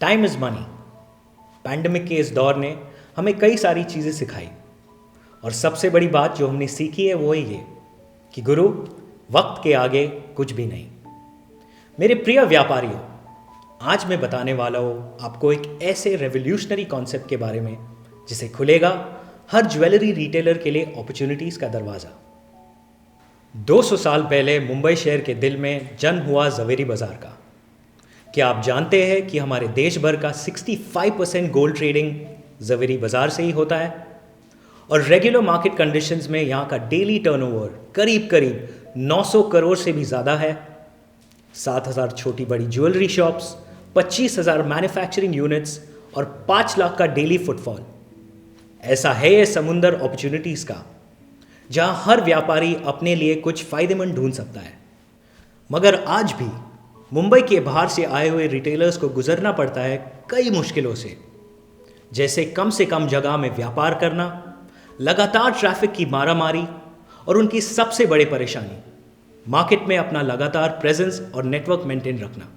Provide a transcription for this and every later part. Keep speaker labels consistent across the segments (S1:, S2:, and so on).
S1: Time is money. Pandemic के इस दौर ने हमें कई सारी चीज़ें सिखाई और सबसे बड़ी बात जो हमने सीखी है वो है ये कि गुरु, वक्त के आगे कुछ भी नहीं। मेरे प्रिय व्यापारियों, आज मैं बताने वाला हूँ आपको एक ऐसे रेवोल्यूशनरी कॉन्सेप्ट के बारे में जिसे खुलेगा हर ज्वेलरी रिटेलर के लिए अपॉर्चुनिटीज़ का दरवाज़ा। 200 साल पहले मुंबई शहर के दिल में जन्म हुआ ज़वेरी बाज़ार का। क्या आप जानते हैं कि हमारे देश भर का 65% गोल्ड ट्रेडिंग ज़वेरी बाज़ार से ही होता है और रेगुलर मार्केट कंडीशंस में यहाँ का डेली टर्नओवर करीब करीब 900 करोड़ से भी ज़्यादा है। 7,000 छोटी बड़ी ज्वेलरी शॉप्स, 25,000 मैन्युफैक्चरिंग यूनिट्स और 5 लाख का डेली फुटफॉल। ऐसा है ये समुंदर अपॉर्चुनिटीज़ का, जहाँ हर व्यापारी अपने लिए कुछ फ़ायदेमंद ढूंढ सकता है। मगर आज भी मुंबई के बाहर से आए हुए रिटेलर्स को गुजरना पड़ता है कई मुश्किलों से कम जगह में व्यापार करना, लगातार ट्रैफिक की मारामारी और उनकी सबसे बड़ी परेशानी मार्केट में अपना लगातार प्रेजेंस और नेटवर्क मेंटेन रखना।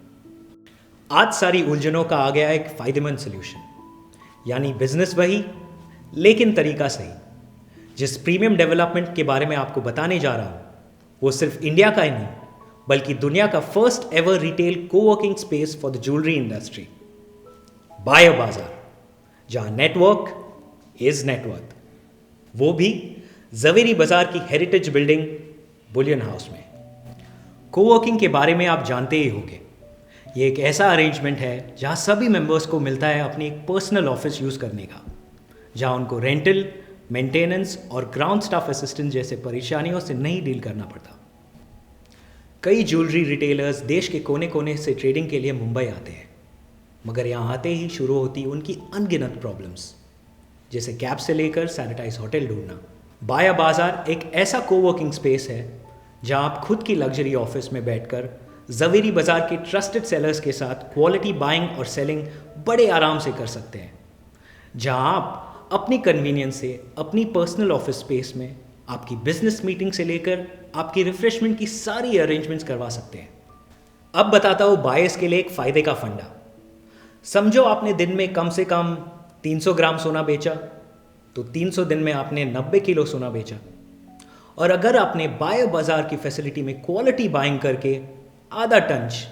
S1: आज सारी उलझनों का आ गया एक फ़ायदेमंद सोल्यूशन, यानी बिजनेस वही लेकिन तरीका सही। जिस प्रीमियम डेवलपमेंट के बारे में आपको बताने जा रहा हूँ वो सिर्फ इंडिया का ही नहीं बल्कि दुनिया का first ever retail coworking space for the jewellery industry, Buyer Bazaar, जहाँ नेटवर्क इज नेटवर्थ, वो भी ज़वेरी बाजार की हेरिटेज बिल्डिंग बुलियन हाउस में। कोवर्किंग के बारे में आप जानते ही होंगे, ये एक ऐसा अरेंजमेंट है जहाँ सभी मेंबर्स को मिलता है अपनी एक पर्सनल ऑफिस यूज़ करने का, जहाँ उनको रेंटल, मेंटेनेंस और ग्राउंड स्टाफ असिस्टेंट जैसे परेशानियों से नहीं डील करना पड़ता। कई ज्वेलरी रिटेलर्स देश के कोने कोने से ट्रेडिंग के लिए मुंबई आते हैं, मगर यहाँ आते ही शुरू होती उनकी अनगिनत प्रॉब्लम्स, जैसे कैब से लेकर सैनिटाइज होटल ढूंढना। बाया बाजार एक ऐसा कोवर्किंग स्पेस है जहाँ आप खुद की लग्जरी ऑफिस में बैठकर ज़वेरी बाजार के ट्रस्टेड सेलर्स के साथ क्वालिटी बाइंग और सेलिंग बड़े आराम से कर सकते हैं, जहाँ आप अपनी कन्वीनियंस से अपनी पर्सनल ऑफिस स्पेस में आपकी बिजनेस मीटिंग से लेकर आपकी रिफ्रेशमेंट की सारी अरेंजमेंट्स करवा सकते हैं। अब बताता हूँ बायर्स के लिए एक फ़ायदे का फंडा। समझो आपने दिन में कम से कम 300 ग्राम सोना बेचा तो 300 दिन में आपने 90 किलो सोना बेचा। और अगर आपने बायर बाजार की फैसिलिटी में क्वालिटी बाइंग करके आधा टंच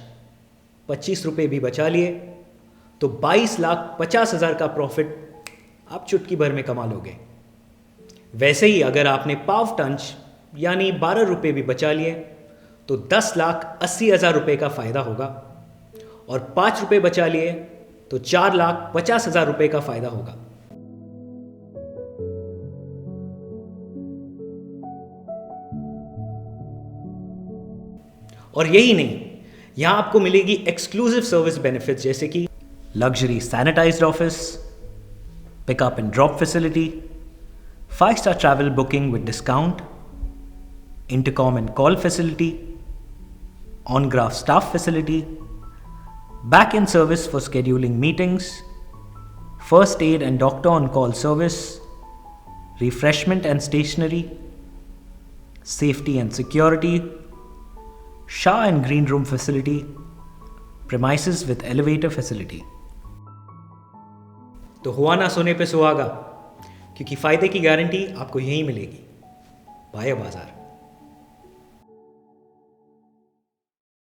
S1: 25 रुपये भी बचा लिए तो 22,50,000 का प्रॉफिट आप चुटकी भर में कमा लोगे। वैसे ही अगर आपने पाव टंच यानी 12 रुपये भी बचा लिए तो 10,80,000 रुपये का फ़ायदा होगा और 5 रुपये बचा लिए तो 4,50,000 रुपये का फ़ायदा होगा। और यही नहीं, यहां आपको मिलेगी एक्सक्लूसिव सर्विस बेनिफिट्स जैसे कि luxury sanitised office, pickup and drop facility, 5-star travel booking with discount, intercom and call facility, on graph staff facility, back end service for scheduling meetings, first aid and doctor on call service, refreshment and stationery, safety and security, shower and green room facility, premises with elevator facility। तो हुआ ना सोने पे सुहागा, क्योंकि फायदे की guarantee आपको यहीं मिलेगी, बाया बाजार।